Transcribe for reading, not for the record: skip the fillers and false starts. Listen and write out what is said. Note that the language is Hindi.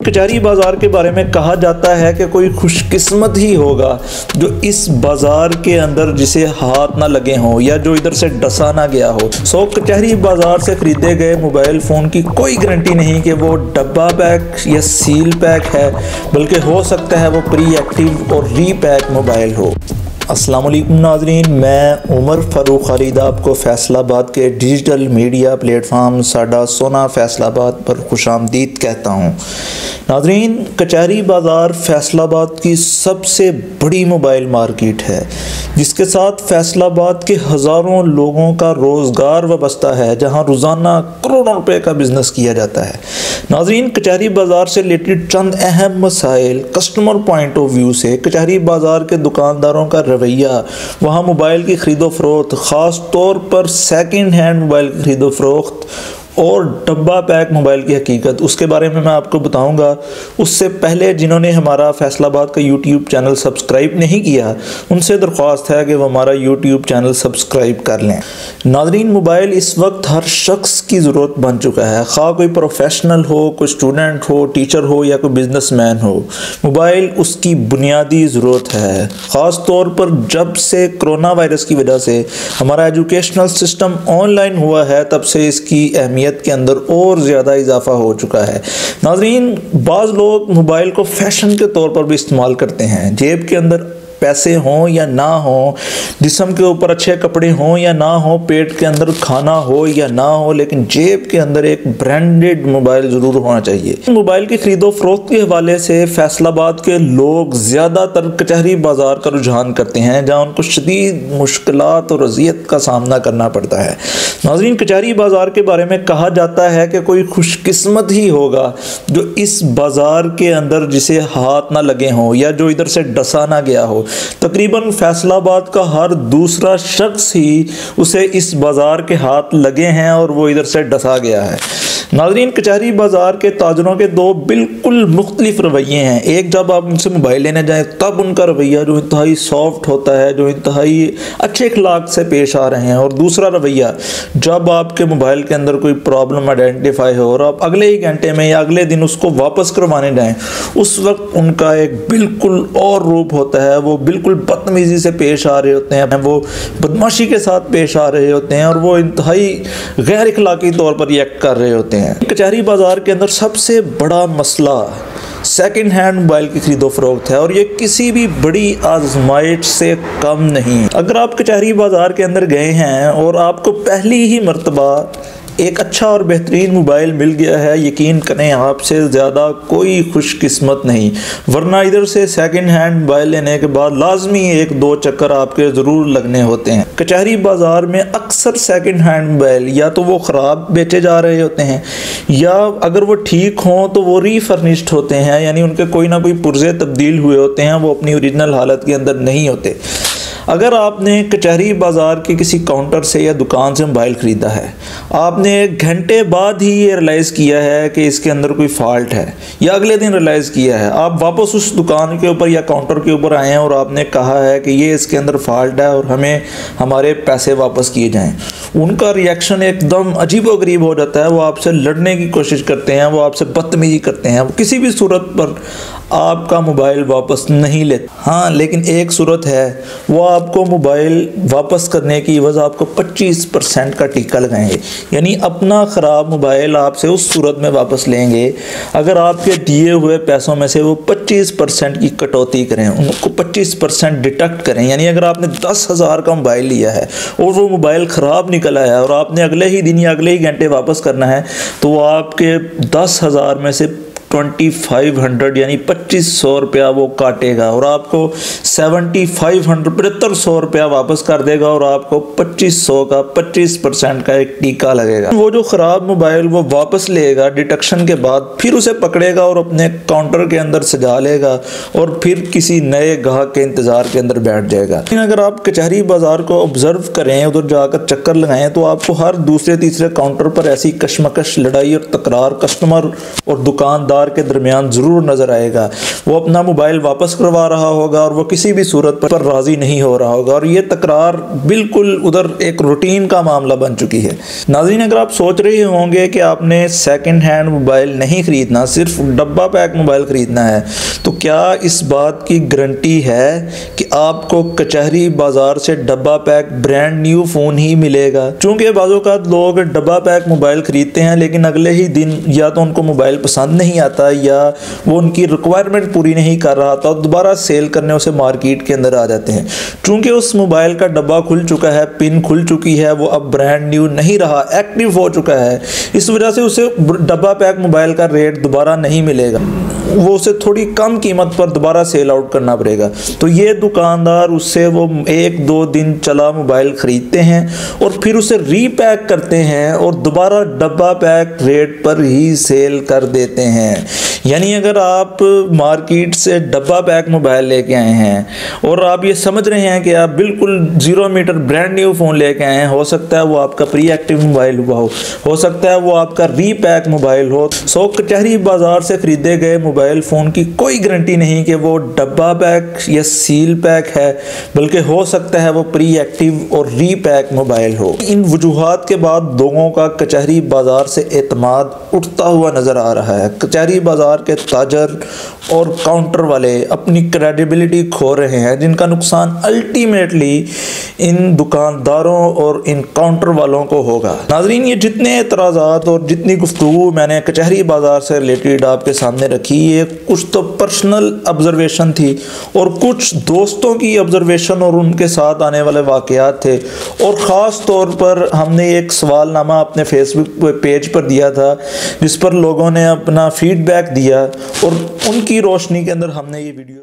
कचहरी बाज़ार के बारे में कहा जाता है कि कोई खुशकिस्मत ही होगा जो इस बाज़ार के अंदर जिसे हाथ ना लगे हों या जो इधर से डसा ना गया हो। कचहरी बाज़ार से ख़रीदे गए मोबाइल फ़ोन की कोई गारंटी नहीं कि वो डब्बा पैक या सील पैक है, बल्कि हो सकता है वो प्री एक्टिव और री पैक मोबाइल हो। अस्सलाम वालेकुम नाज़रीन, मैं उमर फ़ारूक खालिद आपको फैसलाबाद के डिजिटल मीडिया प्लेटफार्म साडा सोना फैसलाबाद पर खुशामदीद कहता हूँ। नाज़रीन, कचहरी बाज़ार फैसलाबाद की सबसे बड़ी मोबाइल मार्केट है, जिसके साथ फैसलाबाद के हज़ारों लोगों का रोज़गार वाबस्ता है, जहाँ रोज़ाना करोड़ों रुपए का बिज़नेस किया जाता है। नाज़रीन, कचहरी बाज़ार से रिलेटेड चंद अहम मसाइल कस्टमर पॉइंट ऑफ व्यू से कचहरी बाज़ार के दुकानदारों का रवैया, वहाँ मोबाइल की ख़रीदो फ़रोख्त, ख़ास तौर पर सेकंड हैंड मोबाइल की ख़रीदो फ़रोख्त और डब्बा पैक मोबाइल की हकीकत, उसके बारे में मैं आपको बताऊंगा। उससे पहले जिन्होंने हमारा फैसलाबाद का यूट्यूब चैनल सब्सक्राइब नहीं किया, उनसे दरख्वास्त है कि वो हमारा यूट्यूब चैनल सब्सक्राइब कर लें। नाज़रीन, मोबाइल इस वक्त हर शख्स की ज़रूरत बन चुका है, खा कोई प्रोफेशनल हो, कोई स्टूडेंट हो, टीचर हो या कोई बिजनेसमैन हो, मोबाइल उसकी बुनियादी ज़रूरत है। ख़ास तौर पर जब से कोरोना वायरस की वजह से हमारा एजुकेशनल सिस्टम ऑनलाइन हुआ है, तब से इसकी अहमियत के अंदर और ज़्यादा इजाफा हो चुका है। नाज़रीन, बाज़ लोग मोबाइल को फैशन के तौर पर भी इस्तेमाल करते हैं। जेब के अंदर पैसे हों या ना हों, जिस्म के ऊपर अच्छे कपड़े हों या ना हो, पेट के अंदर खाना हो या ना हो, लेकिन जेब के अंदर एक ब्रांडेड मोबाइल ज़रूर होना चाहिए। मोबाइल की खरीदो फरोख्त के हवाले से फैसलाबाद के लोग ज़्यादातर कचहरी बाज़ार का रुझान करते हैं, जहाँ उनको शदीद मुश्किलात और अज़ियत का सामना करना पड़ता है। नाज़रीन, कचहरी बाज़ार के बारे में कहा जाता है कि कोई खुशकिस्मत ही होगा जो इस बाज़ार के अंदर जिसे हाथ ना लगे हों या जो इधर से डसा ना गया हो। तकरीबन फैसलाबाद का हर दूसरा शख्स ही उसे इस बाज़ार के हाथ लगे हैं और वो इधर से डसा गया है। नाज़रीन, कचहरी बाज़ार के ताजरों के दो बिल्कुल मुख्तलिफ रवैये हैं। एक, जब आप उनसे मोबाइल लेने जाएं तब उनका रवैया जो इंतहाई सॉफ्ट होता है, जो इंतहाई अच्छे अखलाक से पेश आ रहे हैं, और दूसरा रवैया जब आपके मोबाइल के अंदर कोई प्रॉब्लम आइडेंटिफाई हो और आप अगले ही घंटे में या अगले दिन उसको वापस करवाने जाएं, उस वक्त उनका एक बिल्कुल और रूप होता है। वो बिल्कुल बदतमीज़ी से पेश आ रहे होते हैं, वो बदमाशी के साथ पेश आ रहे होते हैं और वो इंतहाई गैर अखलाकी तौर पर रिएक्ट कर रहे होते हैं। कचहरी बाज़ार के अंदर सबसे बड़ा मसला सेकंड हैंड मोबाइल की खरीदो फरोख्त है, और ये किसी भी बड़ी आजमाइश से कम नहीं। अगर आप कचहरी बाज़ार के अंदर गए हैं और आपको पहली ही मर्तबा एक अच्छा और बेहतरीन मोबाइल मिल गया है, यकीन करें आपसे ज़्यादा कोई खुशकिस्मत नहीं, वरना इधर से सेकंड हैंड मोबाइल लेने के बाद लाजमी एक दो चक्कर आपके ज़रूर लगने होते हैं। कचहरी बाज़ार में अक्सर सेकंड हैंड मोबाइल या तो वो ख़राब बेचे जा रहे होते हैं, या अगर वो ठीक हों तो वो रीफर्निश्ड होते हैं, यानी उनके कोई ना कोई पुर्जे तब्दील हुए होते हैं, वो अपनी ओरिजिनल हालत के अंदर नहीं होते। अगर आपने कचहरी बाज़ार के किसी काउंटर से या दुकान से मोबाइल ख़रीदा है, आपने एक घंटे बाद ही ये रियलाइज़ किया है कि इसके अंदर कोई फ़ॉल्ट है, या अगले दिन रियलाइज़ किया है, आप वापस उस दुकान के ऊपर या काउंटर के ऊपर आए हैं और आपने कहा है कि ये इसके अंदर फ़ॉल्ट है और हमें हमारे पैसे वापस किए जाएँ, उनका रिएक्शन एकदम अजीबोगरीब हो जाता है। वो आपसे लड़ने की कोशिश करते हैं, वो आपसे बदतमीज़ी करते हैं, वो किसी भी सूरत पर आपका मोबाइल वापस नहीं लेते। हाँ, लेकिन एक सूरत है, वो आपको मोबाइल वापस करने की वजह आपको 25% का टीका लगाएंगे, यानी अपना ख़राब मोबाइल आपसे उस सूरत में वापस लेंगे अगर आपके दिए हुए पैसों में से वो 25% की कटौती करें, उनको 25% डिडक्ट करें। यानी अगर आपने 10,000 का मोबाइल लिया है और वो मोबाइल ख़राब निकल आया और आपने अगले ही दिन या अगले ही घंटे वापस करना है, तो वो आपके 10,000 में से 2500 यानी 2500 रुपया वो काटेगा और आपको 7500 रुपया वापस कर देगा और आपको 2500 का 25% का एक टीका लगेगा। वो जो ख़राब मोबाइल वो वापस लेगा डिडक्शन के बाद, फिर उसे पकड़ेगा और अपने काउंटर के अंदर सजा लेगा और फिर किसी नए ग्राहक के इंतज़ार के अंदर बैठ जाएगा। लेकिन अगर आप कचहरी बाज़ार को ऑब्जर्व करें, उधर जाकर चक्कर लगाएं, तो आपको हर दूसरे तीसरे काउंटर पर ऐसी कशमकश, लड़ाई और तकरार कस्टमर और दुकानदार बाज़ार के दरमियान ज़रूर नज़र आएगा। वो अपना मोबाइल वापस करवा रहा होगा और वो किसी भी सूरत पर राज़ी नहीं हो रहा होगा, और ये तकरार बिल्कुल उधर एक रूटीन का मामला बन चुकी है। नाज़रीन, अगर आप सोच रहे होंगे कि आपने सेकंड हैंड मोबाइल नहीं ख़रीदना, सिर्फ डब्बा पैक मोबाइल ख़रीदना है, तो क्या इस बात की गारंटी है कि आपको कचहरी बाज़ार से डब्बा पैक ब्रांड न्यू फ़ोन ही मिलेगा? चूँकि बाज़-औक़ात लोग डब्बा पैक मोबाइल ख़रीदते हैं लेकिन अगले ही दिन या तो उनको मोबाइल पसंद नहीं आता या वो उनकी रिक्वायरमेंट पूरी नहीं कर रहा था और दोबारा सेल करने उसे मार्केट के अंदर आ जाते हैं। चूँकि उस मोबाइल का डब्बा खुल चुका है, पिन खुल चुकी है, वो अब ब्रांड न्यू नहीं रहा, एक्टिव हो चुका है, इस वजह से उसे डब्बा पैक मोबाइल का रेट दोबारा नहीं मिलेगा, वो उसे थोड़ी कम कीमत पर दोबारा सेल आउट करना पड़ेगा। तो ये दुकानदार उससे वो 1-2 दिन चला मोबाइल ख़रीदते हैं और फिर उसे रीपैक करते हैं और दोबारा डब्बा पैक रेट पर ही सेल कर देते हैं। यानी अगर आप मार्केट से डब्बा पैक मोबाइल लेके आए हैं और आप ये समझ रहे हैं कि आप बिल्कुल 0 मीटर ब्रांड न्यू फ़ोन लेके आए हैं, हो सकता है वो आपका प्री एक्टिव मोबाइल हुआ हो सकता है वो आपका रीपैक मोबाइल हो। सो कचहरी बाज़ार से ख़रीदे गए मोबाइल फ़ोन की कोई गारंटी नहीं कि वो डब्बा पैक या सील पैक है, बल्कि हो सकता है वो प्री एक्टिव और रीपैक मोबाइल हो। इन वजूहात के बाद लोगों का कचहरी बाज़ार से एतमाद उठता हुआ नज़र आ रहा है। कचहरी बाज़ार के ताजर और काउंटर वाले अपनी क्रेडिबिलिटी खो रहे हैं, जिनका नुकसान अल्टीमेटली इन दुकानदारों और इन काउंटर वालों को होगा। नाजरीन, ये जितने एतराज़ात और जितनी गुफ्तगू मैंने कचहरी बाज़ार से रिलेटेड आपके सामने रखी, ये कुछ तो पर्सनल ऑब्जर्वेशन थी और कुछ दोस्तों की ऑब्जर्वेशन और उनके साथ आने वाले वाक़यात थे, और ख़ास तौर पर हमने एक सवालनामा अपने फेसबुक पेज पर दिया था जिस पर लोगों ने अपना फीडबैक दिया और उनकी रोशनी के अंदर हमने ये वीडियो